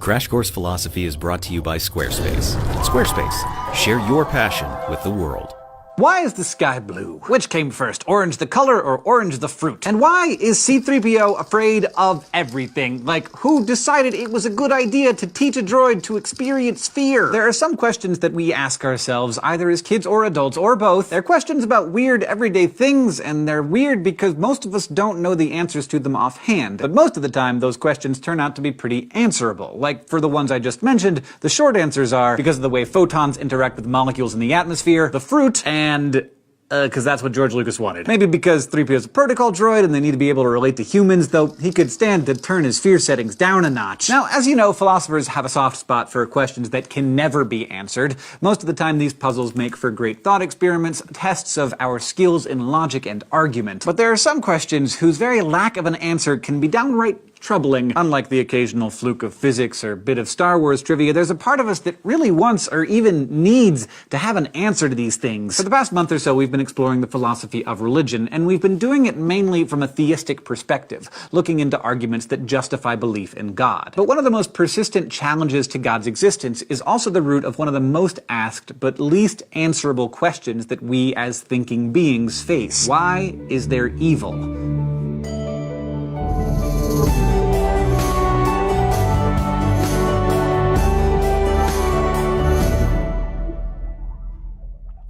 Crash Course Philosophy is brought to you by Squarespace. Squarespace, share your passion with the world. Why is the sky blue? Which came first, orange the color or orange the fruit? And why is C-3PO afraid of everything? Like, who decided it was a good idea to teach a droid to experience fear? There are some questions that we ask ourselves, either as kids or adults, or both. They're questions about weird everyday things, and they're weird because most of us don't know the answers to them offhand. But most of the time, those questions turn out to be pretty answerable. Like, for the ones I just mentioned, the short answers are because of the way photons interact with molecules in the atmosphere, the fruit, and because that's what George Lucas wanted. Maybe because 3PO is a protocol droid and they need to be able to relate to humans, though he could stand to turn his fear settings down a notch. Now, as you know, philosophers have a soft spot for questions that can never be answered. Most of the time, these puzzles make for great thought experiments, tests of our skills in logic and argument. But there are some questions whose very lack of an answer can be downright troubling. Unlike the occasional fluke of physics or bit of Star Wars trivia, there's a part of us that really wants or even needs to have an answer to these things. For the past month or so, we've been exploring the philosophy of religion, and we've been doing it mainly from a theistic perspective, looking into arguments that justify belief in God. But one of the most persistent challenges to God's existence is also the root of one of the most asked but least answerable questions that we as thinking beings face. Why is there evil?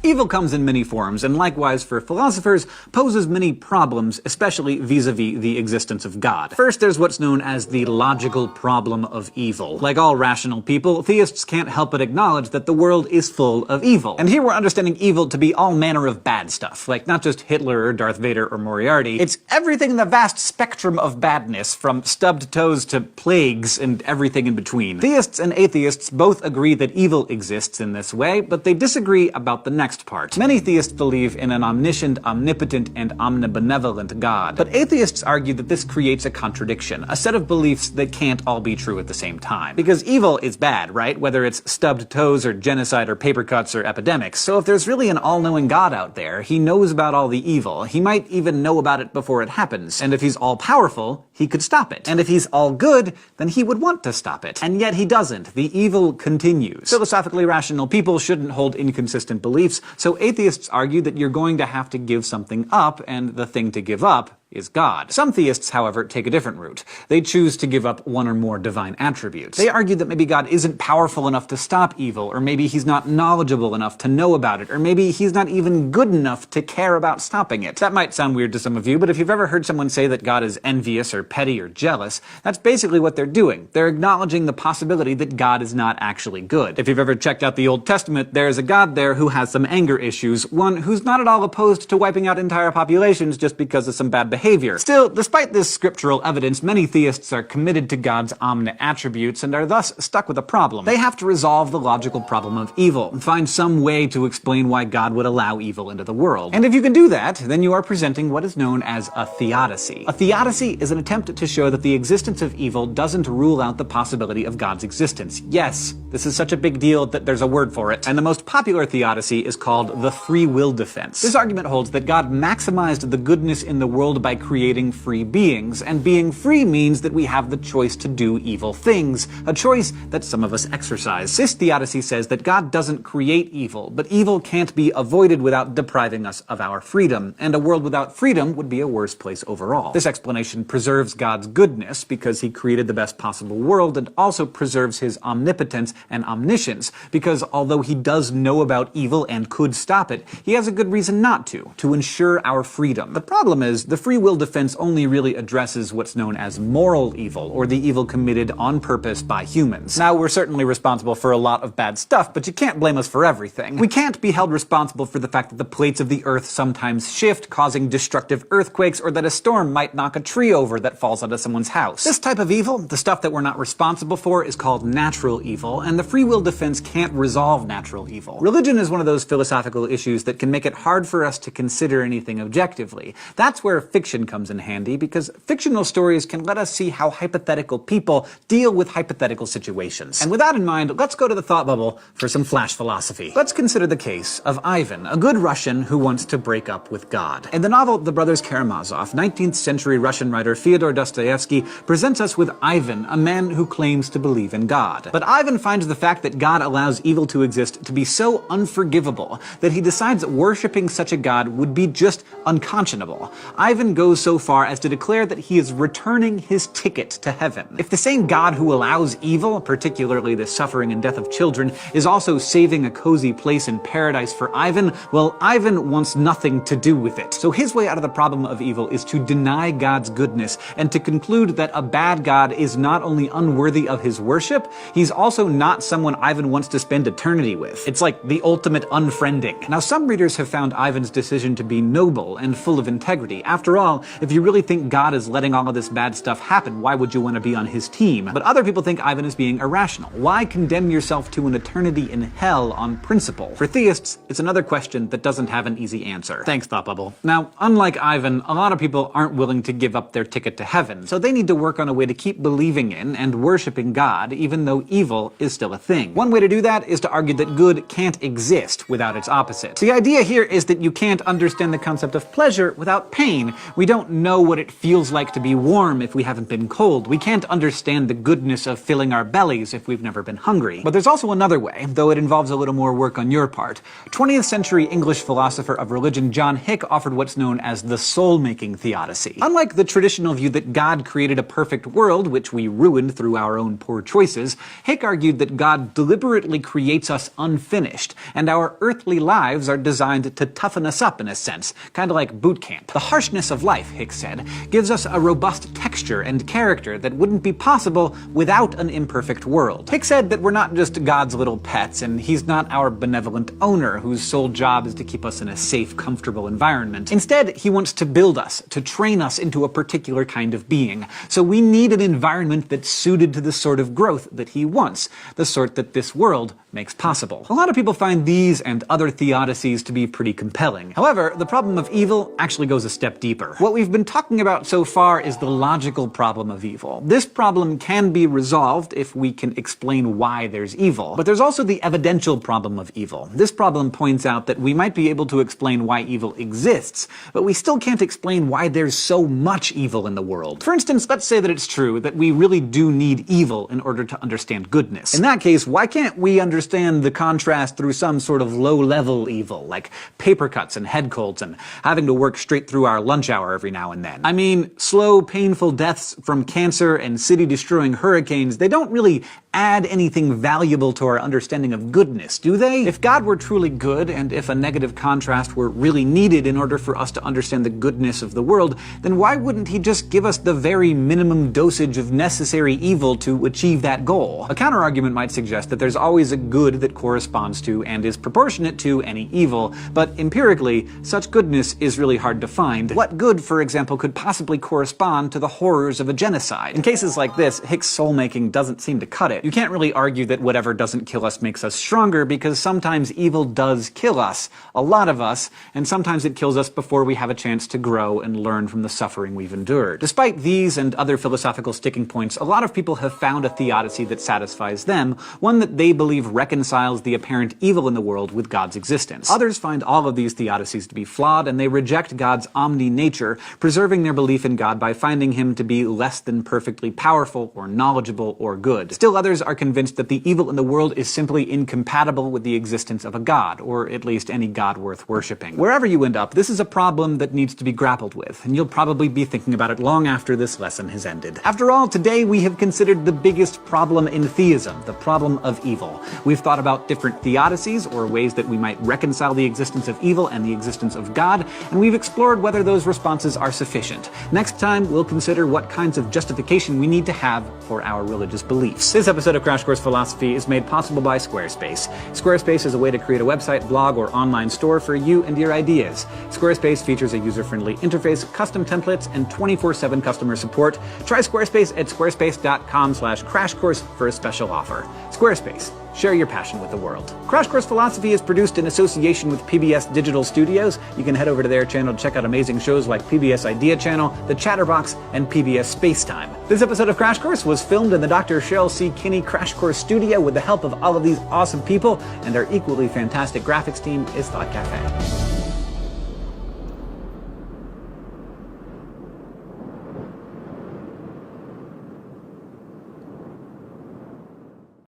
Evil comes in many forms, and likewise for philosophers, poses many problems, especially vis-a-vis the existence of God. First, there's what's known as the logical problem of evil. Like all rational people, theists can't help but acknowledge that the world is full of evil. And here we're understanding evil to be all manner of bad stuff, like not just Hitler or Darth Vader or Moriarty. It's everything in the vast spectrum of badness, from stubbed toes to plagues and everything in between. Theists and atheists both agree that evil exists in this way, but they disagree about the next part. Many theists believe in an omniscient, omnipotent, and omnibenevolent God. But atheists argue that this creates a contradiction, a set of beliefs that can't all be true at the same time. Because evil is bad, right? Whether it's stubbed toes or genocide or paper cuts or epidemics. So if there's really an all-knowing God out there, he knows about all the evil. He might even know about it before it happens. And if he's all-powerful, he could stop it. And if he's all good, then he would want to stop it. And yet he doesn't. The evil continues. Philosophically rational people shouldn't hold inconsistent beliefs, so atheists argue that you're going to have to give something up, and the thing to give up is God. Some theists, however, take a different route. They choose to give up one or more divine attributes. They argue that maybe God isn't powerful enough to stop evil, or maybe he's not knowledgeable enough to know about it, or maybe he's not even good enough to care about stopping it. That might sound weird to some of you, but if you've ever heard someone say that God is envious or petty or jealous, that's basically what they're doing. They're acknowledging the possibility that God is not actually good. If you've ever checked out the Old Testament, there's a God there who has some anger issues, one who's not at all opposed to wiping out entire populations just because of some bad behavior. Still, despite this scriptural evidence, many theists are committed to God's omni-attributes and are thus stuck with a problem. They have to resolve the logical problem of evil and find some way to explain why God would allow evil into the world. And if you can do that, then you are presenting what is known as a theodicy. A theodicy is an attempt to show that the existence of evil doesn't rule out the possibility of God's existence. Yes, this is such a big deal that there's a word for it, and the most popular theodicy is called the free will defense. This argument holds that God maximized the goodness in the world by creating free beings, and being free means that we have the choice to do evil things, a choice that some of us exercise. This theodicy says that God doesn't create evil, but evil can't be avoided without depriving us of our freedom, and a world without freedom would be a worse place overall. This explanation preserves God's goodness because he created the best possible world, and also preserves his omnipotence and omniscience, because although he does know about evil and could stop it, he has a good reason not to ensure our freedom. The problem is, the free will defense only really addresses what's known as moral evil, or the evil committed on purpose by humans. Now, we're certainly responsible for a lot of bad stuff, but you can't blame us for everything. We can't be held responsible for the fact that the plates of the earth sometimes shift, causing destructive earthquakes, or that a storm might knock a tree over that falls onto someone's house. This type of evil, the stuff that we're not responsible for, is called natural evil, and the free will defense can't resolve natural evil. Religion is one of those philosophical issues that can make it hard for us to consider anything objectively. That's where fiction fiction comes in handy, because fictional stories can let us see how hypothetical people deal with hypothetical situations. And with that in mind, let's go to the thought bubble for some flash philosophy. Let's consider the case of Ivan, a good Russian who wants to break up with God. In the novel The Brothers Karamazov, 19th century Russian writer Fyodor Dostoevsky presents us with Ivan, a man who claims to believe in God. But Ivan finds the fact that God allows evil to exist to be so unforgivable that he decides that worshipping such a God would be just unconscionable. Ivan goes so far as to declare that he is returning his ticket to heaven. If the same God who allows evil, particularly the suffering and death of children, is also saving a cozy place in paradise for Ivan, well, Ivan wants nothing to do with it. So his way out of the problem of evil is to deny God's goodness and to conclude that a bad God is not only unworthy of his worship, he's also not someone Ivan wants to spend eternity with. It's like the ultimate unfriending. Now, some readers have found Ivan's decision to be noble and full of integrity. After all, if you really think God is letting all of this bad stuff happen, why would you want to be on his team? But other people think Ivan is being irrational. Why condemn yourself to an eternity in hell on principle? For theists, it's another question that doesn't have an easy answer. Thanks, Thought Bubble. Now, unlike Ivan, a lot of people aren't willing to give up their ticket to heaven, so they need to work on a way to keep believing in and worshipping God, even though evil is still a thing. One way to do that is to argue that good can't exist without its opposite. The idea here is that you can't understand the concept of pleasure without pain. We don't know what it feels like to be warm if we haven't been cold. We can't understand the goodness of filling our bellies if we've never been hungry. But there's also another way, though it involves a little more work on your part. 20th century English philosopher of religion John Hick offered what's known as the soul-making theodicy. Unlike the traditional view that God created a perfect world, which we ruined through our own poor choices, Hick argued that God deliberately creates us unfinished, and our earthly lives are designed to toughen us up in a sense, kind of like boot camp. The harshness of life, Hick said, gives us a robust texture and character that wouldn't be possible without an imperfect world. Hick said that we're not just God's little pets, and he's not our benevolent owner whose sole job is to keep us in a safe, comfortable environment. Instead, he wants to build us, to train us into a particular kind of being. So we need an environment that's suited to the sort of growth that he wants, the sort that this world makes possible. A lot of people find these and other theodicies to be pretty compelling. However, the problem of evil actually goes a step deeper. What we've been talking about so far is the logical problem of evil. This problem can be resolved if we can explain why there's evil. But there's also the evidential problem of evil. This problem points out that we might be able to explain why evil exists, but we still can't explain why there's so much evil in the world. For instance, let's say that it's true that we really do need evil in order to understand goodness. In that case, why can't we understand the contrast through some sort of low-level evil, like paper cuts and head colds and having to work straight through our lunch hour every now and then? I mean, slow, painful deaths from cancer and city-destroying hurricanes, they don't really add anything valuable to our understanding of goodness, do they? If God were truly good, and if a negative contrast were really needed in order for us to understand the goodness of the world, then why wouldn't he just give us the very minimum dosage of necessary evil to achieve that goal? A counter-argument might suggest that there's always a good that corresponds to and is proportionate to any evil, but empirically, such goodness is really hard to find. What good, for example, could possibly correspond to the horrors of a genocide? In cases like this, Hick's soul-making doesn't seem to cut it. You can't really argue that whatever doesn't kill us makes us stronger, because sometimes evil does kill us, a lot of us, and sometimes it kills us before we have a chance to grow and learn from the suffering we've endured. Despite these and other philosophical sticking points, a lot of people have found a theodicy that satisfies them, one that they believe reconciles the apparent evil in the world with God's existence. Others find all of these theodicies to be flawed, and they reject God's omni-nature, preserving their belief in God by finding him to be less than perfectly powerful or knowledgeable or good. Still others are convinced that the evil in the world is simply incompatible with the existence of a God, or at least any God worth worshipping. Wherever you end up, this is a problem that needs to be grappled with, and you'll probably be thinking about it long after this lesson has ended. After all, today we have considered the biggest problem in theism, the problem of evil. We've thought about different theodicies, or ways that we might reconcile the existence of evil and the existence of God, and we've explored whether those responses are sufficient. Next time, we'll consider what kinds of justification we need to have for our religious beliefs. This episode of Crash Course Philosophy is made possible by Squarespace. Squarespace is a way to create a website, blog, or online store for you and your ideas. Squarespace features a user-friendly interface, custom templates, and 24/7 customer support. Try Squarespace at squarespace.com/crashcourse for a special offer. Squarespace. share your passion with the world. Crash Course Philosophy is produced in association with PBS Digital Studios. You can head over to their channel to check out amazing shows like PBS Idea Channel, The Chatterbox, and PBS Spacetime. This episode of Crash Course was filmed in the Dr. Cheryl C. Kinney Crash Course studio with the help of all of these awesome people, and our equally fantastic graphics team is Thought Cafe.